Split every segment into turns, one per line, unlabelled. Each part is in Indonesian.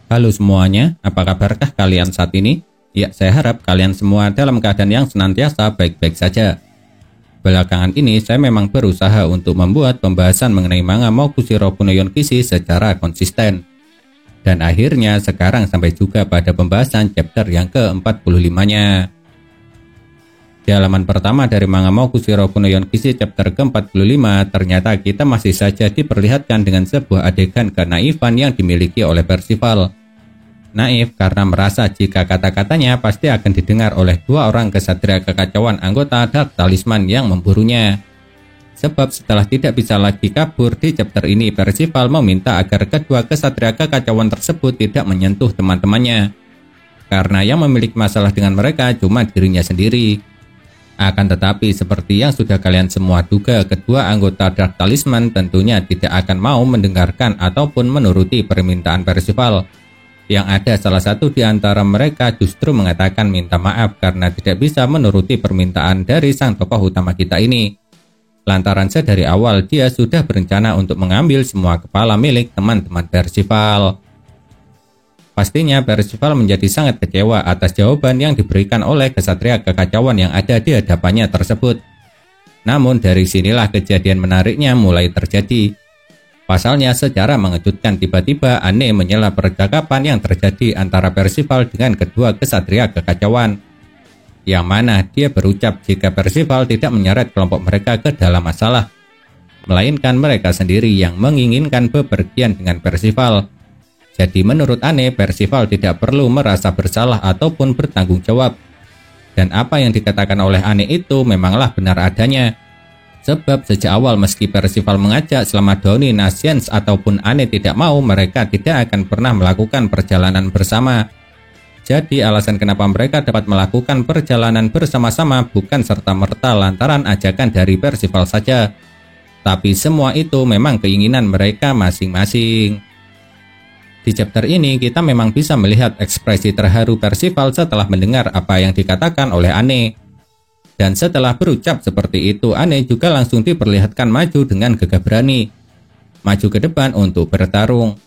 Halo semuanya, apa kabarkah kalian saat ini? Ya, saya harap kalian semua dalam keadaan yang senantiasa baik-baik saja. Belakangan ini saya memang berusaha untuk membuat pembahasan mengenai manga Mokushiro no Yonkishi secara konsisten. Dan akhirnya sekarang sampai juga pada pembahasan chapter yang ke-45-nya. Di halaman pertama dari manga Mokushiro no Yonkishi chapter ke-45, ternyata kita masih saja diperlihatkan dengan sebuah adegan kenaifan yang dimiliki oleh Percival. Naif karena merasa jika kata-katanya pasti akan didengar oleh dua orang kesatria kekacauan anggota Dark Talisman yang memburunya. Sebab setelah tidak bisa lagi kabur di chapter ini, Percival meminta agar kedua kesatria kekacauan tersebut tidak menyentuh teman-temannya. Karena yang memiliki masalah dengan mereka cuma dirinya sendiri. Akan tetapi seperti yang sudah kalian semua duga, kedua anggota Dark Talisman tentunya tidak akan mau mendengarkan ataupun menuruti permintaan Percival. Yang ada salah satu di antara mereka justru mengatakan minta maaf karena tidak bisa menuruti permintaan dari sang tokoh utama kita ini. Lantaran sedari awal dia sudah berencana untuk mengambil semua kepala milik teman-teman Percival. Pastinya Percival menjadi sangat kecewa atas jawaban yang diberikan oleh kesatria kekacauan yang ada di hadapannya tersebut. Namun dari sinilah kejadian menariknya mulai terjadi. Pasalnya secara mengejutkan tiba-tiba Anne menyela percakapan yang terjadi antara Percival dengan kedua kesatria kekacauan. Yang mana dia berucap jika Percival tidak menyeret kelompok mereka ke dalam masalah, melainkan mereka sendiri yang menginginkan bepergian dengan Percival. Jadi menurut Anne, Percival tidak perlu merasa bersalah ataupun bertanggung jawab. Dan apa yang dikatakan oleh Anne itu memanglah benar adanya. Sebab sejak awal meski Percival mengajak selama Doni, Nasyens ataupun Anne tidak mau, mereka tidak akan pernah melakukan perjalanan bersama. Jadi alasan kenapa mereka dapat melakukan perjalanan bersama-sama bukan serta-merta lantaran ajakan dari Percival saja. Tapi semua itu memang keinginan mereka masing-masing. Di chapter ini kita memang bisa melihat ekspresi terharu Percival setelah mendengar apa yang dikatakan oleh Anne. Dan setelah berucap seperti itu, Anne juga langsung diperlihatkan maju dengan gagah berani. Maju ke depan untuk bertarung.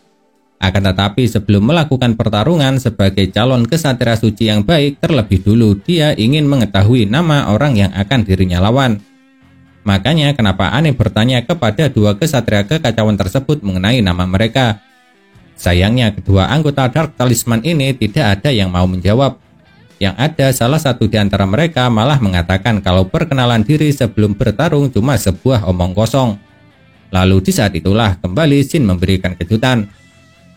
Akan tetapi sebelum melakukan pertarungan sebagai calon kesatria suci yang baik, terlebih dulu dia ingin mengetahui nama orang yang akan dirinya lawan. Makanya kenapa Anne bertanya kepada dua kesatria kekacauan tersebut mengenai nama mereka. Sayangnya kedua anggota Dark Talisman ini tidak ada yang mau menjawab. Yang ada salah satu di antara mereka malah mengatakan kalau perkenalan diri sebelum bertarung cuma sebuah omong kosong. Lalu di saat itulah kembali Shin memberikan kejutan,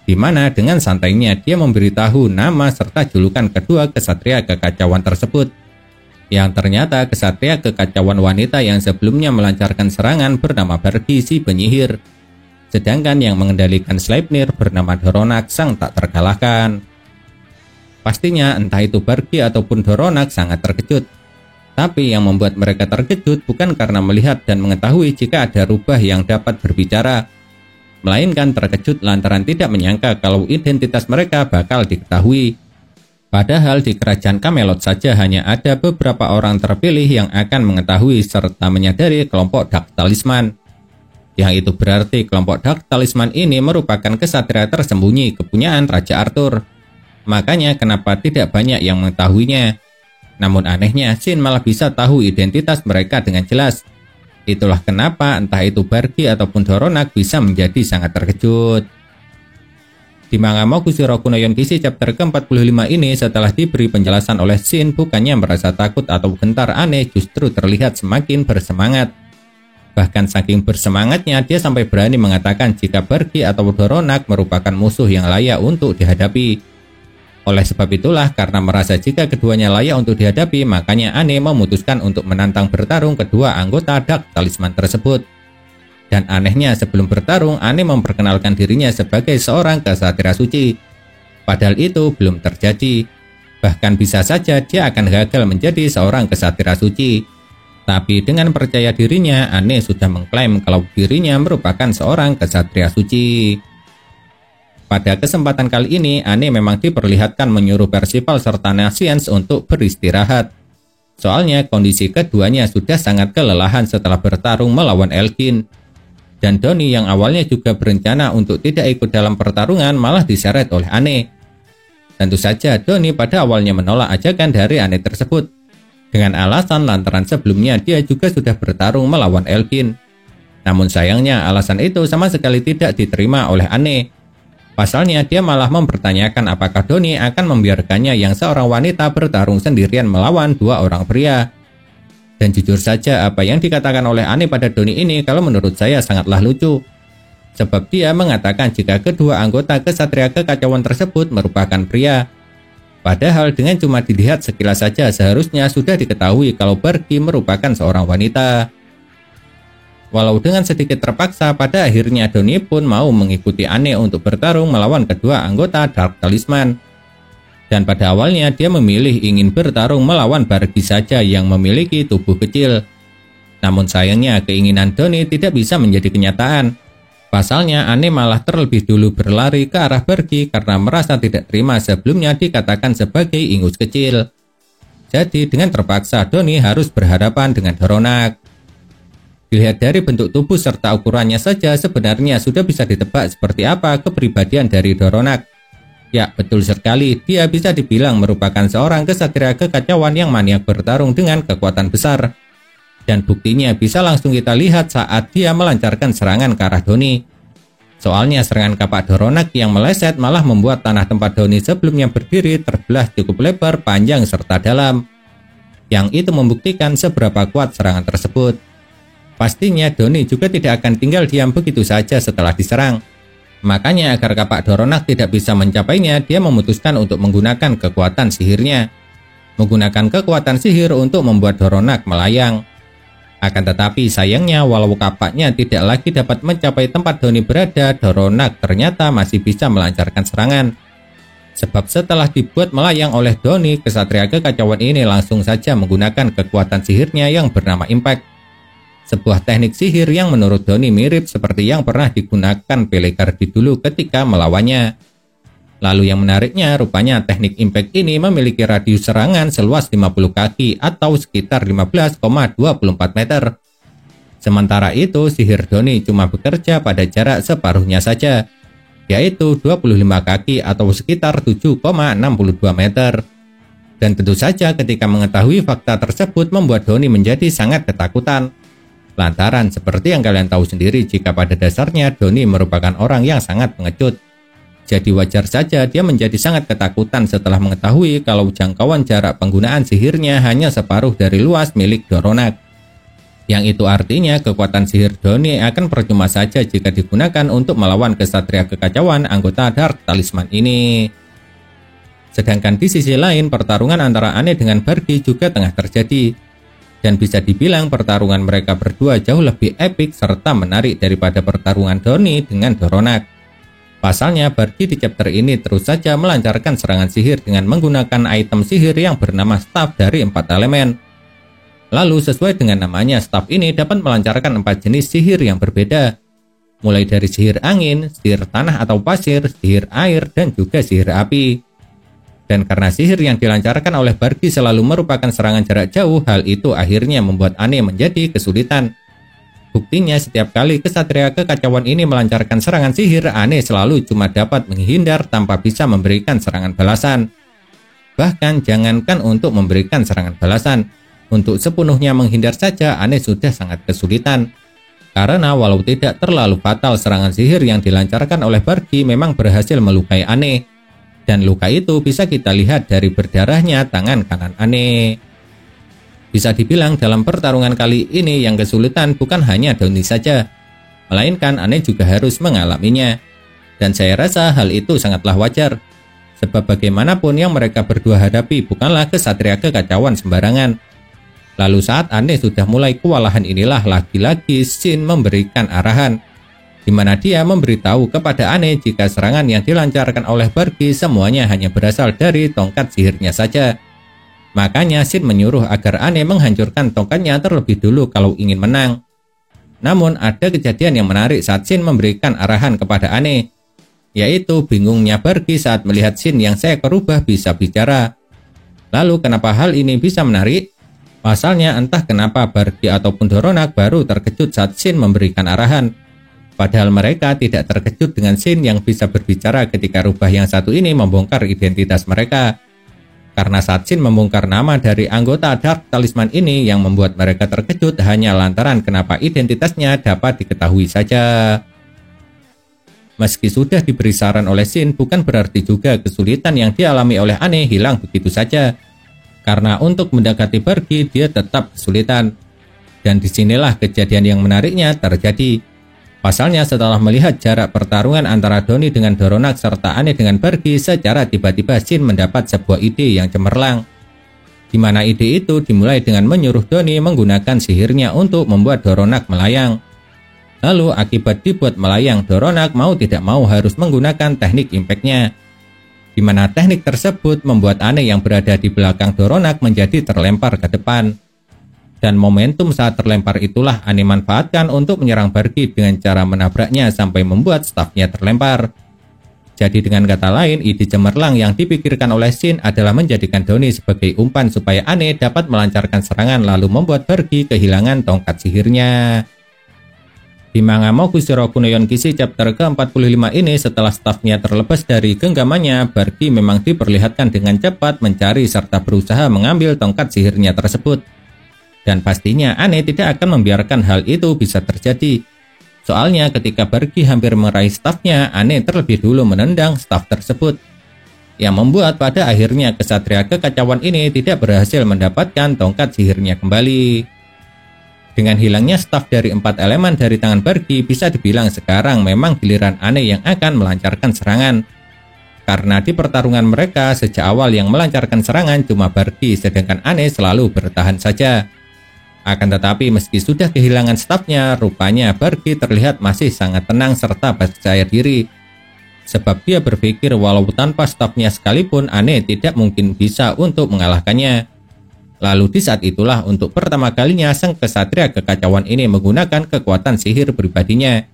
di mana dengan santainya dia memberitahu nama serta julukan kedua kesatria kekacauan tersebut. Yang ternyata kesatria kekacauan wanita yang sebelumnya melancarkan serangan bernama Bargi si penyihir. Sedangkan yang mengendalikan Sleipnir bernama Doronak sang tak terkalahkan. Pastinya entah itu Bargi ataupun Doronak sangat terkejut. Tapi yang membuat mereka terkejut bukan karena melihat dan mengetahui jika ada rubah yang dapat berbicara, melainkan terkejut lantaran tidak menyangka kalau identitas mereka bakal diketahui. Padahal di kerajaan Camelot saja hanya ada beberapa orang terpilih yang akan mengetahui serta menyadari kelompok Dark Talisman. Yang itu berarti kelompok Dark Talisman ini merupakan kesatria tersembunyi kepunyaan Raja Arthur. Makanya kenapa tidak banyak yang mengetahuinya. Namun anehnya Shin malah bisa tahu identitas mereka dengan jelas. Itulah kenapa entah itu Bargi ataupun Doronak bisa menjadi sangat terkejut. Di manga Mokushiro no Yonkishi chapter ke-45 ini setelah diberi penjelasan oleh Shin, bukannya merasa takut atau gentar, Anne justru terlihat semakin bersemangat. Bahkan saking bersemangatnya dia sampai berani mengatakan jika Bargi atau Doronak merupakan musuh yang layak untuk dihadapi. Oleh sebab itulah karena merasa jika keduanya layak untuk dihadapi, makanya Anne memutuskan untuk menantang bertarung kedua anggota Dark Talisman tersebut. Dan anehnya sebelum bertarung Anne memperkenalkan dirinya sebagai seorang kesatria suci. Padahal itu belum terjadi. Bahkan bisa saja dia akan gagal menjadi seorang kesatria suci. Tapi dengan percaya dirinya, Anne sudah mengklaim kalau dirinya merupakan seorang kesatria suci. Pada kesempatan kali ini, Anne memang diperlihatkan menyuruh Percival serta Nasyens untuk beristirahat. Soalnya kondisi keduanya sudah sangat kelelahan setelah bertarung melawan Elgin. Dan Doni yang awalnya juga berencana untuk tidak ikut dalam pertarungan malah diseret oleh Anne. Tentu saja Doni pada awalnya menolak ajakan dari Anne tersebut, dengan alasan lantaran sebelumnya dia juga sudah bertarung melawan Elgin. Namun sayangnya alasan itu sama sekali tidak diterima oleh Anne. Pasalnya dia malah mempertanyakan apakah Doni akan membiarkannya yang seorang wanita bertarung sendirian melawan dua orang pria. Dan jujur saja apa yang dikatakan oleh Anne pada Doni ini kalau menurut saya sangatlah lucu. Sebab dia mengatakan jika kedua anggota Kesatria Kekacauan tersebut merupakan pria. Padahal dengan cuma dilihat sekilas saja seharusnya sudah diketahui kalau Barky merupakan seorang wanita. Walau dengan sedikit terpaksa, pada akhirnya Doni pun mau mengikuti Anne untuk bertarung melawan kedua anggota Dark Talisman. Dan pada awalnya dia memilih ingin bertarung melawan Barky saja yang memiliki tubuh kecil. Namun sayangnya keinginan Doni tidak bisa menjadi kenyataan. Pasalnya Anne malah terlebih dulu berlari ke arah Barky karena merasa tidak terima sebelumnya dikatakan sebagai ingus kecil. Jadi dengan terpaksa Doni harus berhadapan dengan Doronak. Dilihat dari bentuk tubuh serta ukurannya saja sebenarnya sudah bisa ditebak seperti apa kepribadian dari Doronak. Ya, betul sekali, dia bisa dibilang merupakan seorang kesatria kekacauan yang maniak bertarung dengan kekuatan besar. Dan buktinya bisa langsung kita lihat saat dia melancarkan serangan ke arah Doni. Soalnya serangan kapak Doronak yang meleset malah membuat tanah tempat Doni sebelumnya berdiri terbelah cukup lebar, panjang, serta dalam. Yang itu membuktikan seberapa kuat serangan tersebut. Pastinya Doni juga tidak akan tinggal diam begitu saja setelah diserang. Makanya agar kapak Doronak tidak bisa mencapainya, dia memutuskan untuk menggunakan kekuatan sihirnya. Menggunakan kekuatan sihir untuk membuat Doronak melayang. Akan tetapi sayangnya walau kapaknya tidak lagi dapat mencapai tempat Doni berada, Doronak ternyata masih bisa melancarkan serangan. Sebab setelah dibuat melayang oleh Doni, kesatria kekacauan ini langsung saja menggunakan kekuatan sihirnya yang bernama Impact. Sebuah teknik sihir yang menurut Doni mirip seperti yang pernah digunakan Pelekardi dulu ketika melawannya. Lalu yang menariknya rupanya teknik Impact ini memiliki radius serangan seluas 50 kaki atau sekitar 15,24 meter. Sementara itu sihir Doni cuma bekerja pada jarak separuhnya saja, yaitu 25 kaki atau sekitar 7,62 meter. Dan tentu saja ketika mengetahui fakta tersebut membuat Doni menjadi sangat ketakutan. Lantaran seperti yang kalian tahu sendiri jika pada dasarnya Doni merupakan orang yang sangat pengecut. Jadi wajar saja dia menjadi sangat ketakutan setelah mengetahui kalau jangkauan jarak penggunaan sihirnya hanya separuh dari luas milik Doronak. Yang itu artinya kekuatan sihir Doni akan percuma saja jika digunakan untuk melawan kesatria kekacauan anggota Dark Talisman ini. Sedangkan di sisi lain pertarungan antara Anne dengan Barky juga tengah terjadi. Dan bisa dibilang pertarungan mereka berdua jauh lebih epik serta menarik daripada pertarungan Doni dengan Doronak. Pasalnya Barky di chapter ini terus saja melancarkan serangan sihir dengan menggunakan item sihir yang bernama staff dari 4 elemen. Lalu sesuai dengan namanya staff ini dapat melancarkan 4 jenis sihir yang berbeda. Mulai dari sihir angin, sihir tanah atau pasir, sihir air, dan juga sihir api. Dan karena sihir yang dilancarkan oleh Barky selalu merupakan serangan jarak jauh, hal itu akhirnya membuat Anne menjadi kesulitan. Buktinya setiap kali kesatria kekacauan ini melancarkan serangan sihir, Anne selalu cuma dapat menghindar tanpa bisa memberikan serangan balasan. Bahkan jangankan untuk memberikan serangan balasan, untuk sepenuhnya menghindar saja Anne sudah sangat kesulitan. Karena walau tidak terlalu fatal, serangan sihir yang dilancarkan oleh Barky memang berhasil melukai Anne. Dan luka itu bisa kita lihat dari berdarahnya tangan kanan Anne. Bisa dibilang dalam pertarungan kali ini yang kesulitan bukan hanya Doni saja, melainkan Anne juga harus mengalaminya. Dan saya rasa hal itu sangatlah wajar, sebab bagaimanapun yang mereka berdua hadapi bukanlah kesatria kekacauan sembarangan. Lalu saat Anne sudah mulai kewalahan inilah lagi-lagi Shin memberikan arahan, di mana dia memberitahu kepada Anne jika serangan yang dilancarkan oleh Barky semuanya hanya berasal dari tongkat sihirnya saja. Makanya Shin menyuruh agar Anne menghancurkan tongkatnya terlebih dulu kalau ingin menang. Namun ada kejadian yang menarik saat Shin memberikan arahan kepada Anne, yaitu bingungnya Barky saat melihat Shin yang seekor rubah bisa bicara. Lalu kenapa hal ini bisa menarik? Pasalnya entah kenapa Barky ataupun Doronak baru terkejut saat Shin memberikan arahan. Padahal mereka tidak terkejut dengan Shin yang bisa berbicara ketika rubah yang satu ini membongkar identitas mereka. Karena saat Shin membongkar nama dari anggota Dark Talisman ini, yang membuat mereka terkejut hanya lantaran kenapa identitasnya dapat diketahui saja. Meski sudah diberi saran oleh Shin, bukan berarti juga kesulitan yang dialami oleh Anne hilang begitu saja. Karena untuk mendekati Bergi, dia tetap kesulitan. Dan disinilah kejadian yang menariknya terjadi. Pasalnya setelah melihat jarak pertarungan antara Donnie dengan Doronak serta Anne dengan Bergi, secara tiba-tiba Shin mendapat sebuah ide yang cemerlang. Di mana ide itu dimulai dengan menyuruh Donnie menggunakan sihirnya untuk membuat Doronak melayang. Lalu akibat dibuat melayang, Doronak mau tidak mau harus menggunakan teknik impact-nya. Di mana teknik tersebut membuat Anne yang berada di belakang Doronak menjadi terlempar ke depan. Dan momentum saat terlempar itulah Anne manfaatkan untuk menyerang Bergi dengan cara menabraknya sampai membuat stafnya terlempar. Jadi dengan kata lain, ide cemerlang yang dipikirkan oleh Shin adalah menjadikan Donnie sebagai umpan supaya Anne dapat melancarkan serangan lalu membuat Bergi kehilangan tongkat sihirnya. Di manga Mokushiro Kuno Yonkishi chapter ke-45 ini, setelah stafnya terlepas dari genggamannya, Bergi memang diperlihatkan dengan cepat mencari serta berusaha mengambil tongkat sihirnya tersebut. Dan pastinya Anne tidak akan membiarkan hal itu bisa terjadi. Soalnya ketika Bergi hampir meraih stafnya, Anne terlebih dulu menendang staf tersebut. Yang membuat pada akhirnya kesatria kekacauan ini tidak berhasil mendapatkan tongkat sihirnya kembali. Dengan hilangnya staf dari 4 elemen dari tangan Bergi, bisa dibilang sekarang memang giliran Anne yang akan melancarkan serangan. Karena di pertarungan mereka sejak awal yang melancarkan serangan cuma Bergi, sedangkan Anne selalu bertahan saja. Akan tetapi meski sudah kehilangan stafnya, rupanya Bergi terlihat masih sangat tenang serta percaya diri. Sebab dia berpikir walau tanpa stafnya sekalipun, Anne tidak mungkin bisa untuk mengalahkannya. Lalu di saat itulah untuk pertama kalinya sang kesatria kekacauan ini menggunakan kekuatan sihir pribadinya.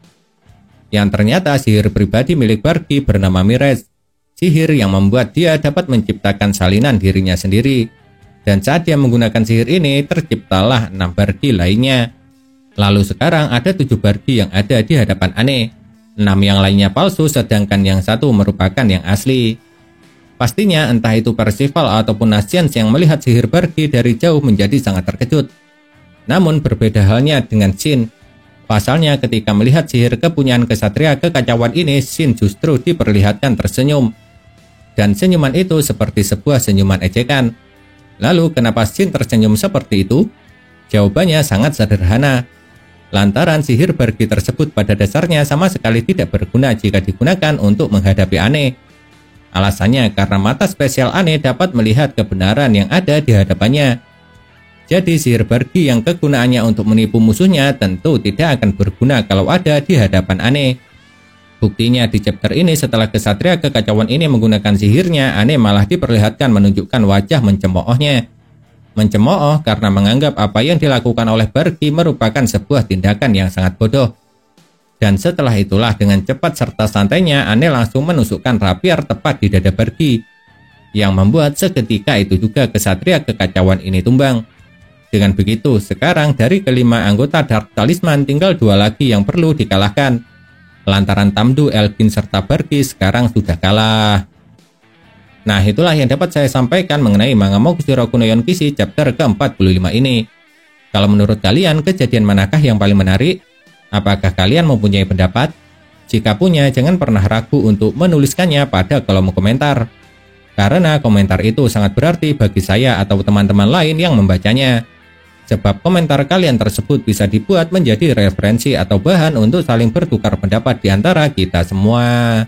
Yang ternyata sihir pribadi milik Bergi bernama Mirage. Sihir yang membuat dia dapat menciptakan salinan dirinya sendiri. Dan saat dia menggunakan sihir ini, terciptalah 6 Bergi lainnya. Lalu sekarang ada 7 Bergi yang ada di hadapan Anne. 6 yang lainnya palsu, sedangkan yang satu merupakan yang asli. Pastinya entah itu Percival ataupun Nasians yang melihat sihir Bergi dari jauh menjadi sangat terkejut. Namun berbeda halnya dengan Shin. Pasalnya ketika melihat sihir kepunyaan kesatria kekacauan ini, Shin justru diperlihatkan tersenyum. Dan senyuman itu seperti sebuah senyuman ejekan. Lalu kenapa Shin tersenyum seperti itu? Jawabannya sangat sederhana. Lantaran sihir Bergi tersebut pada dasarnya sama sekali tidak berguna jika digunakan untuk menghadapi Anne. Alasannya karena mata spesial Anne dapat melihat kebenaran yang ada di hadapannya. Jadi sihir Bergi yang kegunaannya untuk menipu musuhnya tentu tidak akan berguna kalau ada di hadapan Anne. Buktinya di chapter ini setelah kesatria kekacauan ini menggunakan sihirnya, Anne malah diperlihatkan menunjukkan wajah mencemoohnya. Mencemooh karena menganggap apa yang dilakukan oleh Bergi merupakan sebuah tindakan yang sangat bodoh. Dan setelah itulah dengan cepat serta santainya Anne langsung menusukkan rapier tepat di dada Bergi. Yang membuat seketika itu juga kesatria kekacauan ini tumbang. Dengan begitu, sekarang dari kelima anggota Dark Talisman tinggal 2 lagi yang perlu dikalahkan. Lantaran Tamdu, Elgin, serta Bergi sekarang sudah kalah. Nah, itulah yang dapat saya sampaikan mengenai manga Mokushiro Kuno Yonkishi chapter ke-45 ini. Kalau menurut kalian, kejadian manakah yang paling menarik? Apakah kalian mempunyai pendapat? Jika punya, jangan pernah ragu untuk menuliskannya pada kolom komentar. Karena komentar itu sangat berarti bagi saya atau teman-teman lain yang membacanya. Sebab komentar kalian tersebut bisa dibuat menjadi referensi atau bahan untuk saling bertukar pendapat di antara kita semua.